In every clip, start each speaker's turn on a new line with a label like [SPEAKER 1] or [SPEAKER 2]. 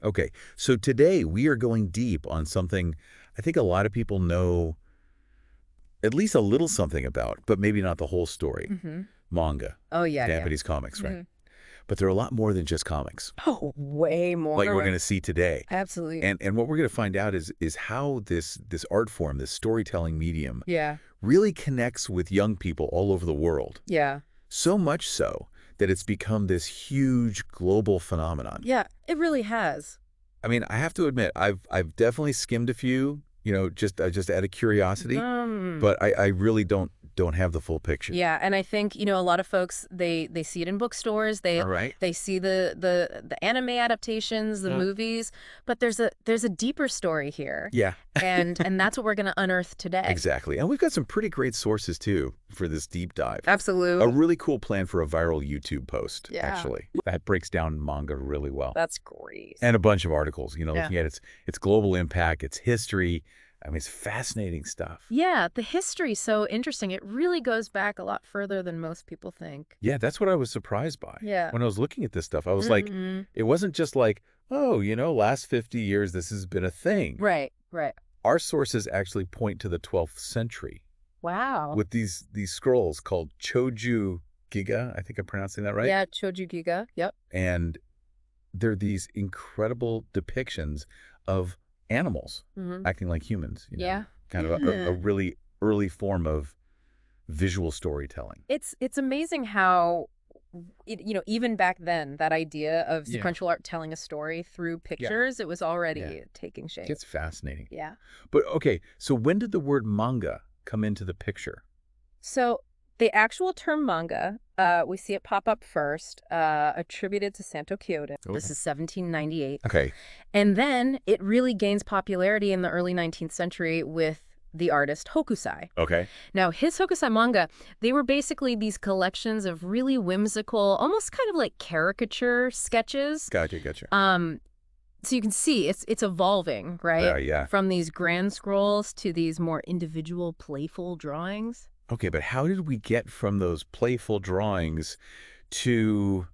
[SPEAKER 1] Okay, so today we are going deep on something I think a lot of people know at least a little something about, but maybe not the whole story.
[SPEAKER 2] Hmm.
[SPEAKER 1] Manga,
[SPEAKER 2] Oh, yeah, yeah.
[SPEAKER 1] Japanese comics, right?
[SPEAKER 2] Hmm.
[SPEAKER 1] But they're a lot more than just comics,
[SPEAKER 2] Oh, way
[SPEAKER 1] like we're
[SPEAKER 2] more.
[SPEAKER 1] going to see today.
[SPEAKER 2] Absolutely.
[SPEAKER 1] And what we're going to find out is how this art form, this storytelling medium,
[SPEAKER 2] Yeah.
[SPEAKER 1] really connects with young people all over the world.
[SPEAKER 2] Yeah.
[SPEAKER 1] So much so that it's become this huge global phenomenon.
[SPEAKER 2] Yeah, it really has.
[SPEAKER 1] I mean, I have to admit, I've definitely skimmed a few, just out of curiosity,
[SPEAKER 2] Um,
[SPEAKER 1] but I really don't have the full picture.
[SPEAKER 2] yeah, and I think, a lot of folks they see it in bookstores. They
[SPEAKER 1] All right.
[SPEAKER 2] they see the anime adaptations, the movies, but there's a deeper story here.
[SPEAKER 1] Yeah,
[SPEAKER 2] And that's what we're going to unearth today.
[SPEAKER 1] exactly. And we've got some pretty great sources too for this deep dive. A
[SPEAKER 2] Absolutely.
[SPEAKER 1] really cool plan for a viral YouTube post,
[SPEAKER 2] Yeah.
[SPEAKER 1] actually. That breaks down manga really well.
[SPEAKER 2] That's great.
[SPEAKER 1] And a bunch of articles,
[SPEAKER 2] Yeah.
[SPEAKER 1] looking at its global impact, its history. I mean, it's fascinating stuff.
[SPEAKER 2] Yeah, the history's so interesting. It really goes back a lot further than most people think.
[SPEAKER 1] Yeah, that's what I was surprised by.
[SPEAKER 2] Yeah.
[SPEAKER 1] When I was looking at this stuff, I was like,
[SPEAKER 2] Mhm.
[SPEAKER 1] it wasn't just like, oh, last 50 years, this has been a thing.
[SPEAKER 2] Right, right.
[SPEAKER 1] Our sources actually point to the 12th century
[SPEAKER 2] Wow.
[SPEAKER 1] with these scrolls called Choju Giga. I think I'm pronouncing that right.
[SPEAKER 2] Yeah, Choju Giga. Yep.
[SPEAKER 1] And they're these incredible depictions of animals
[SPEAKER 2] Hmm.
[SPEAKER 1] acting like humans,
[SPEAKER 2] Yeah.
[SPEAKER 1] kind of a really early form of visual storytelling.
[SPEAKER 2] It's amazing how even back then that idea of
[SPEAKER 1] Yeah.
[SPEAKER 2] sequential art telling a story through pictures, it was already
[SPEAKER 1] Yeah.
[SPEAKER 2] taking shape.
[SPEAKER 1] It's fascinating.
[SPEAKER 2] Yeah.
[SPEAKER 1] But okay, so when did the word manga come into the picture?
[SPEAKER 2] So the actual term manga, we see it pop up first, attributed to Santo Kyoto. This
[SPEAKER 1] Okay.
[SPEAKER 2] is 1798.
[SPEAKER 1] Okay.
[SPEAKER 2] And then it really gains popularity in the early 19th century with the artist Hokusai.
[SPEAKER 1] Okay.
[SPEAKER 2] Now, his Hokusai manga, they were basically these collections of really whimsical, almost kind of like caricature sketches.
[SPEAKER 1] Gotcha.
[SPEAKER 2] So you can see it's evolving, right?
[SPEAKER 1] Yeah.
[SPEAKER 2] From these grand scrolls to these more individual, playful drawings.
[SPEAKER 1] Okay, but how did we get from those playful drawings to,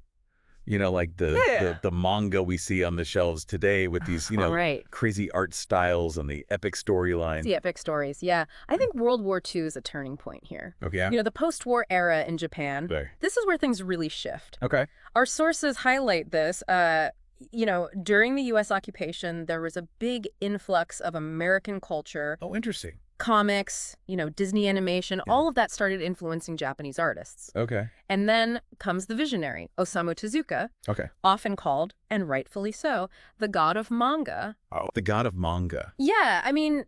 [SPEAKER 1] like the manga we see on the shelves today with these,
[SPEAKER 2] Right.
[SPEAKER 1] crazy art styles and the epic storyline?
[SPEAKER 2] The epic stories, yeah. I think World War II is a turning point here.
[SPEAKER 1] Okay. Yeah.
[SPEAKER 2] The post-war era in Japan,
[SPEAKER 1] There.
[SPEAKER 2] this is where things really shift.
[SPEAKER 1] Okay.
[SPEAKER 2] Our sources highlight this. During the U.S. occupation, there was a big influx of American culture,
[SPEAKER 1] Oh, interesting.
[SPEAKER 2] comics, Disney animation,
[SPEAKER 1] Yeah.
[SPEAKER 2] all of that started influencing Japanese artists.
[SPEAKER 1] Okay.
[SPEAKER 2] And then comes the visionary, Osamu Tezuka,
[SPEAKER 1] Okay.
[SPEAKER 2] often called, and rightfully so, the god of manga.
[SPEAKER 1] Oh, the god of manga.
[SPEAKER 2] Yeah, I mean,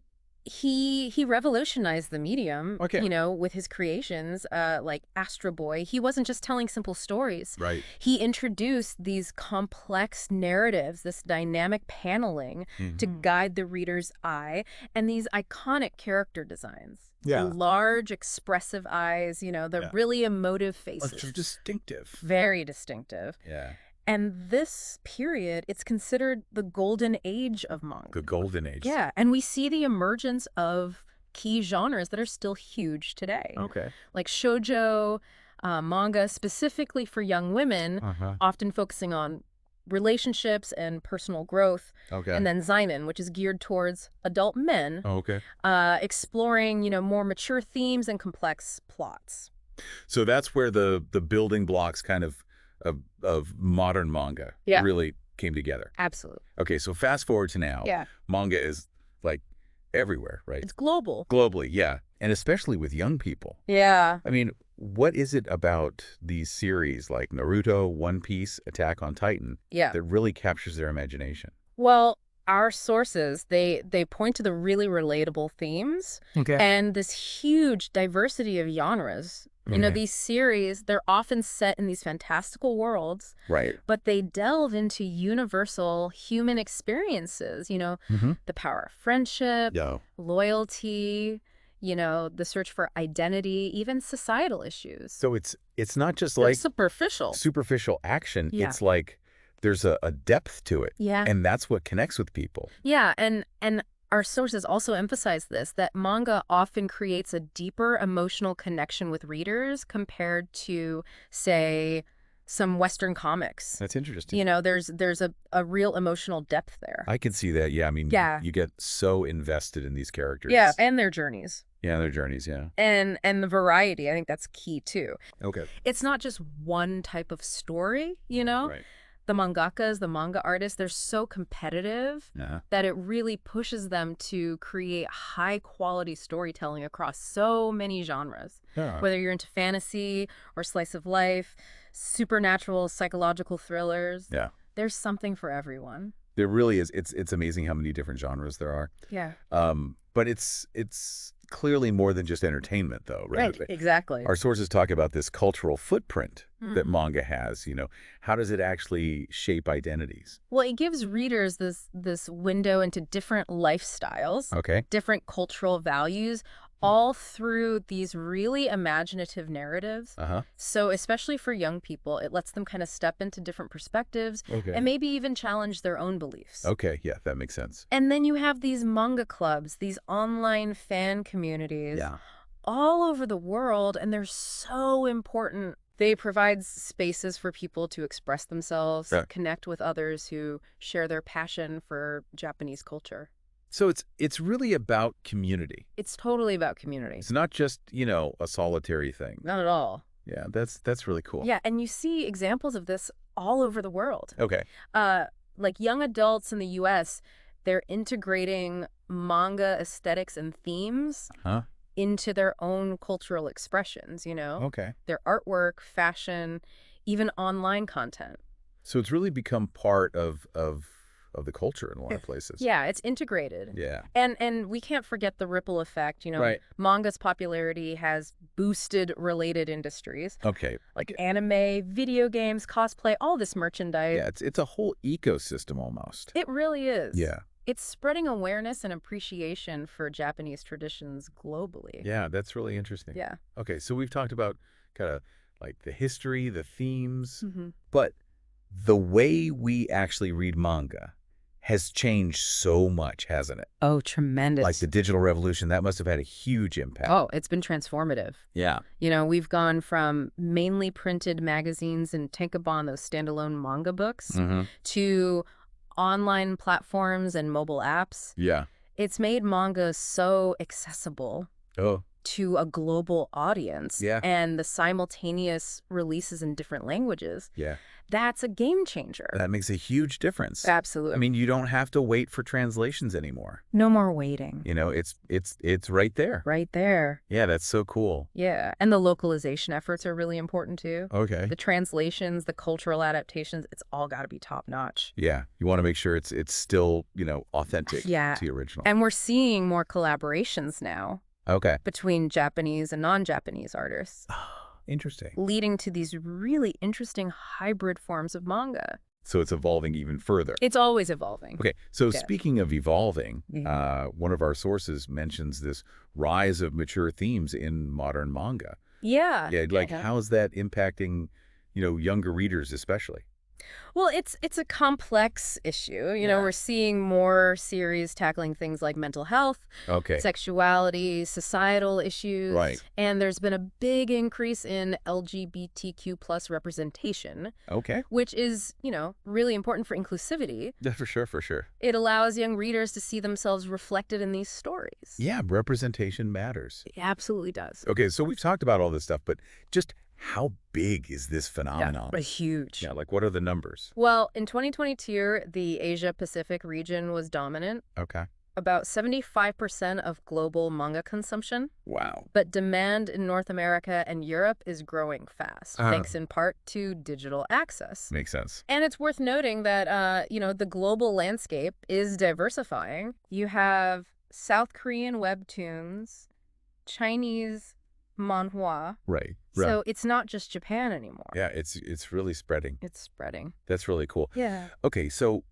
[SPEAKER 2] he revolutionized the medium,
[SPEAKER 1] Okay.
[SPEAKER 2] with his creations, like Astro Boy. He wasn't just telling simple stories.
[SPEAKER 1] Right.
[SPEAKER 2] He introduced these complex narratives, this dynamic paneling to
[SPEAKER 1] Mhm.
[SPEAKER 2] guide the reader's eye, and these iconic character designs.
[SPEAKER 1] Yeah.
[SPEAKER 2] The large, expressive eyes, the
[SPEAKER 1] Yeah.
[SPEAKER 2] really emotive
[SPEAKER 1] Well,
[SPEAKER 2] faces.
[SPEAKER 1] it's distinctive.
[SPEAKER 2] Very distinctive.
[SPEAKER 1] Yeah.
[SPEAKER 2] And this period, it's considered the golden age of manga.
[SPEAKER 1] The golden age.
[SPEAKER 2] Yeah, and we see the emergence of key genres that are still huge today.
[SPEAKER 1] Okay.
[SPEAKER 2] Like shoujo manga, specifically for young women,
[SPEAKER 1] Uh-huh.
[SPEAKER 2] often focusing on relationships and personal growth.
[SPEAKER 1] Okay.
[SPEAKER 2] And then seinen, which is geared towards adult men,
[SPEAKER 1] Okay.
[SPEAKER 2] exploring, more mature themes and complex plots.
[SPEAKER 1] So that's where the building blocks kind of modern manga
[SPEAKER 2] Yeah.
[SPEAKER 1] really came together.
[SPEAKER 2] Absolutely.
[SPEAKER 1] Okay, so fast forward to now.
[SPEAKER 2] Yeah.
[SPEAKER 1] Manga is like everywhere, right?
[SPEAKER 2] It's global.
[SPEAKER 1] Globally, yeah. And especially with young people.
[SPEAKER 2] Yeah.
[SPEAKER 1] I mean, what is it about these series like Naruto, One Piece, Attack on Titan
[SPEAKER 2] Yeah.
[SPEAKER 1] that really captures their imagination?
[SPEAKER 2] Well, our sources, they point to the really relatable themes
[SPEAKER 1] Okay.
[SPEAKER 2] and this huge diversity of genres. These series, they're often set in these fantastical worlds,
[SPEAKER 1] Right.
[SPEAKER 2] but they delve into universal human experiences,
[SPEAKER 1] Mm-hmm.
[SPEAKER 2] the power of friendship,
[SPEAKER 1] Yeah.
[SPEAKER 2] loyalty, the search for identity, even societal issues.
[SPEAKER 1] So it's not just
[SPEAKER 2] They're
[SPEAKER 1] like
[SPEAKER 2] superficial.
[SPEAKER 1] superficial action.
[SPEAKER 2] Yeah.
[SPEAKER 1] It's like there's a depth to it.
[SPEAKER 2] Yeah.
[SPEAKER 1] And that's what connects with people.
[SPEAKER 2] Yeah, and our sources also emphasize this, that manga often creates a deeper emotional connection with readers compared to, say, some Western comics.
[SPEAKER 1] That's interesting.
[SPEAKER 2] You know, there's a real emotional depth there.
[SPEAKER 1] I can see that. Yeah, I mean,
[SPEAKER 2] Yeah.
[SPEAKER 1] you get so invested in these characters.
[SPEAKER 2] Yeah, and their journeys.
[SPEAKER 1] Yeah, their journeys, yeah.
[SPEAKER 2] And the variety, I think that's key too.
[SPEAKER 1] Okay.
[SPEAKER 2] It's not just one type of story, you know?
[SPEAKER 1] Right.
[SPEAKER 2] The mangakas, the manga artists, they're so competitive that it really pushes them to create high-quality storytelling across so many genres.
[SPEAKER 1] Yeah.
[SPEAKER 2] Whether you're into fantasy or slice of life, supernatural, psychological thrillers.
[SPEAKER 1] Yeah.
[SPEAKER 2] There's something for everyone.
[SPEAKER 1] There really is. It's amazing how many different genres there are.
[SPEAKER 2] Yeah.
[SPEAKER 1] But it's clearly more than just entertainment, though, right?
[SPEAKER 2] Right, exactly.
[SPEAKER 1] Our sources talk about this cultural footprint that manga has. You know, how does it actually shape identities?
[SPEAKER 2] Well, it gives readers this window into different lifestyles, different cultural values, all through these really imaginative narratives. So especially for young people, it lets them kind of step into different perspectives and maybe even challenge their own beliefs.
[SPEAKER 1] Okay, yeah, that makes sense.
[SPEAKER 2] And then you have these manga clubs, these online fan communities all over the world, and they're so important. They provide spaces for people to express themselves, connect with others who share their passion for Japanese culture.
[SPEAKER 1] So it's really about community.
[SPEAKER 2] It's totally about community.
[SPEAKER 1] It's not just, you know, a solitary thing.
[SPEAKER 2] Not at all.
[SPEAKER 1] Yeah, that's really cool.
[SPEAKER 2] Yeah, and you see examples of this all over the world.
[SPEAKER 1] Okay.
[SPEAKER 2] Like young adults in the U.S., they're integrating manga aesthetics and themes into their own cultural expressions, you know?
[SPEAKER 1] Okay.
[SPEAKER 2] Their artwork, fashion, even online content.
[SPEAKER 1] So it's really become part of the culture in a lot of places.
[SPEAKER 2] Yeah, it's integrated.
[SPEAKER 1] Yeah.
[SPEAKER 2] And we can't forget the ripple effect, you know. Manga's popularity has boosted related industries.
[SPEAKER 1] Okay.
[SPEAKER 2] Like anime, video games, cosplay, all this merchandise.
[SPEAKER 1] Yeah, it's a whole ecosystem almost.
[SPEAKER 2] It really is.
[SPEAKER 1] Yeah.
[SPEAKER 2] It's spreading awareness and appreciation for Japanese traditions globally.
[SPEAKER 1] Yeah, that's really interesting.
[SPEAKER 2] Yeah.
[SPEAKER 1] Okay, so we've talked about kind of like the history, the themes, but the way we actually read manga has changed so much, hasn't it?
[SPEAKER 2] Oh, tremendous.
[SPEAKER 1] Like the digital revolution, that must have had a huge impact.
[SPEAKER 2] Oh, it's been transformative.
[SPEAKER 1] Yeah.
[SPEAKER 2] You know, we've gone from mainly printed magazines and tankobon, those standalone manga books, to online platforms and mobile apps.
[SPEAKER 1] Yeah.
[SPEAKER 2] It's made manga so accessible to a global audience.
[SPEAKER 1] Yeah.
[SPEAKER 2] And the simultaneous releases in different languages.
[SPEAKER 1] Yeah.
[SPEAKER 2] That's a game changer.
[SPEAKER 1] That makes a huge difference.
[SPEAKER 2] Absolutely.
[SPEAKER 1] I mean, you don't have to wait for translations anymore.
[SPEAKER 2] No more waiting.
[SPEAKER 1] You know, it's right there.
[SPEAKER 2] Right there.
[SPEAKER 1] Yeah, that's so cool.
[SPEAKER 2] Yeah. And the localization efforts are really important too.
[SPEAKER 1] Okay.
[SPEAKER 2] The translations, the cultural adaptations, it's all got to be top notch.
[SPEAKER 1] Yeah. You want to make sure it's still, you know, authentic to the original.
[SPEAKER 2] And we're seeing more collaborations now.
[SPEAKER 1] Okay.
[SPEAKER 2] Between Japanese and non-Japanese artists.
[SPEAKER 1] Interesting.
[SPEAKER 2] Leading to these really interesting hybrid forms of manga.
[SPEAKER 1] So it's evolving even further.
[SPEAKER 2] It's always evolving.
[SPEAKER 1] Okay. So speaking of evolving, one of our sources mentions this rise of mature themes in modern manga.
[SPEAKER 2] Yeah.
[SPEAKER 1] Yeah. Like how is that impacting, you know, younger readers especially?
[SPEAKER 2] Well, it's a complex issue. You know, we're seeing more series tackling things like mental health, sexuality, societal issues. Right. And there's been a big increase in LGBTQ plus representation. Okay. Which is, you know, really important for inclusivity.
[SPEAKER 1] Yeah, for sure, for sure.
[SPEAKER 2] It allows young readers to see themselves reflected in these stories.
[SPEAKER 1] Yeah, representation matters.
[SPEAKER 2] It absolutely does.
[SPEAKER 1] Okay, so we've talked about all this stuff, but just how big is this phenomenon?
[SPEAKER 2] Yeah, huge.
[SPEAKER 1] Yeah, like what are the numbers?
[SPEAKER 2] Well, in 2022, the Asia-Pacific region was dominant.
[SPEAKER 1] Okay.
[SPEAKER 2] About 75% of global manga consumption.
[SPEAKER 1] Wow.
[SPEAKER 2] But demand in North America and Europe is growing fast, thanks in part to digital access.
[SPEAKER 1] Makes sense.
[SPEAKER 2] And it's worth noting that, you know, the global landscape is diversifying. You have South Korean webtoons, Chinese manhwa.
[SPEAKER 1] Right.
[SPEAKER 2] So it's not just Japan anymore.
[SPEAKER 1] Yeah, it's really spreading.
[SPEAKER 2] It's spreading.
[SPEAKER 1] That's really cool.
[SPEAKER 2] Yeah.
[SPEAKER 1] Okay, so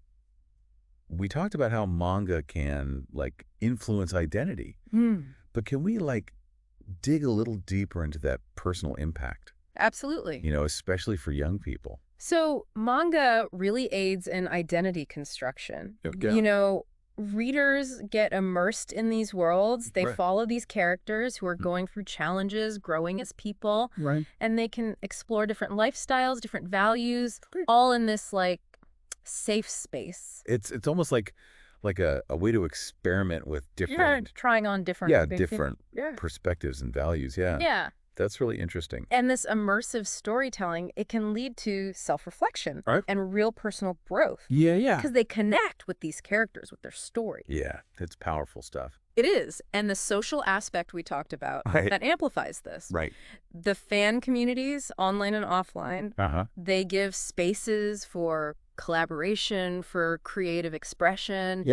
[SPEAKER 1] we talked about how manga can like influence identity. But can we like dig a little deeper into that personal impact?
[SPEAKER 2] Absolutely.
[SPEAKER 1] You know, especially for young people.
[SPEAKER 2] So manga really aids in identity construction.
[SPEAKER 1] Okay.
[SPEAKER 2] You know, readers get immersed in these worlds. They follow these characters who are going through challenges, growing as people. And they can explore different lifestyles, different values, all in this, like, safe space.
[SPEAKER 1] It's almost like a way to experiment with different...
[SPEAKER 2] trying on different...
[SPEAKER 1] different perspectives and values, Yeah. That's really interesting.
[SPEAKER 2] And this immersive storytelling, it can lead to self-reflection and real personal growth. Because they connect with these characters, with their story.
[SPEAKER 1] Yeah, it's powerful stuff.
[SPEAKER 2] It is. And the social aspect we talked about, that amplifies this. The fan communities, online and offline, they give spaces for collaboration, for creative expression,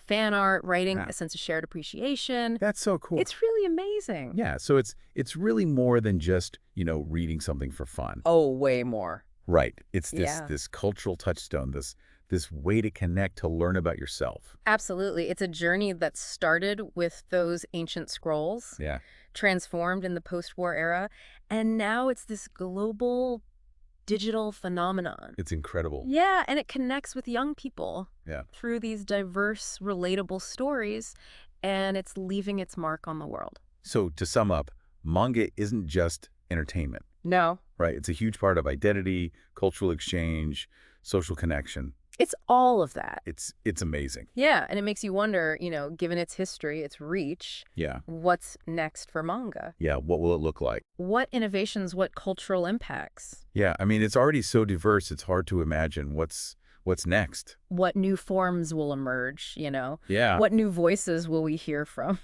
[SPEAKER 2] fan art, writing, a sense of shared appreciation.
[SPEAKER 1] That's so cool.
[SPEAKER 2] It's really amazing.
[SPEAKER 1] Yeah, so it's really more than just, reading something for fun.
[SPEAKER 2] Oh, way more.
[SPEAKER 1] Right. It's this cultural touchstone, this way to connect, to learn about yourself.
[SPEAKER 2] Absolutely. It's a journey that started with those ancient scrolls, transformed in the post-war era, and now it's this global digital phenomenon.
[SPEAKER 1] It's incredible.
[SPEAKER 2] Yeah, and it connects with young people through these diverse, relatable stories, and it's leaving its mark on the world.
[SPEAKER 1] So to sum up, manga isn't just entertainment.
[SPEAKER 2] No.
[SPEAKER 1] Right? It's a huge part of identity, cultural exchange, social connection.
[SPEAKER 2] It's all of that.
[SPEAKER 1] It's amazing.
[SPEAKER 2] Yeah, and it makes you wonder, given its history, its reach, what's next for manga?
[SPEAKER 1] Yeah, what will it look like?
[SPEAKER 2] What innovations, what cultural impacts?
[SPEAKER 1] Yeah, I mean, it's already so diverse, it's hard to imagine what's next.
[SPEAKER 2] What new forms will emerge,
[SPEAKER 1] Yeah.
[SPEAKER 2] What new voices will we hear from?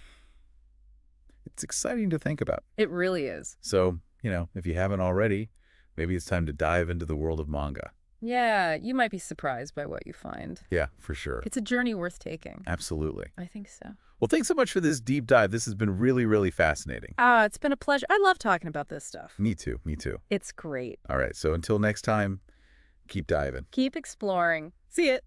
[SPEAKER 1] It's exciting to think about.
[SPEAKER 2] It really is.
[SPEAKER 1] So, if you haven't already, maybe it's time to dive into the world of manga.
[SPEAKER 2] Yeah, you might be surprised by what you find.
[SPEAKER 1] Yeah, for sure.
[SPEAKER 2] It's a journey worth taking.
[SPEAKER 1] Absolutely.
[SPEAKER 2] I think so.
[SPEAKER 1] Well, thanks so much for this deep dive. This has been really, really fascinating.
[SPEAKER 2] It's been a pleasure. I love talking about this stuff.
[SPEAKER 1] Me too. Me too.
[SPEAKER 2] It's great.
[SPEAKER 1] All right. So until next time, keep diving.
[SPEAKER 2] Keep exploring.
[SPEAKER 1] See it.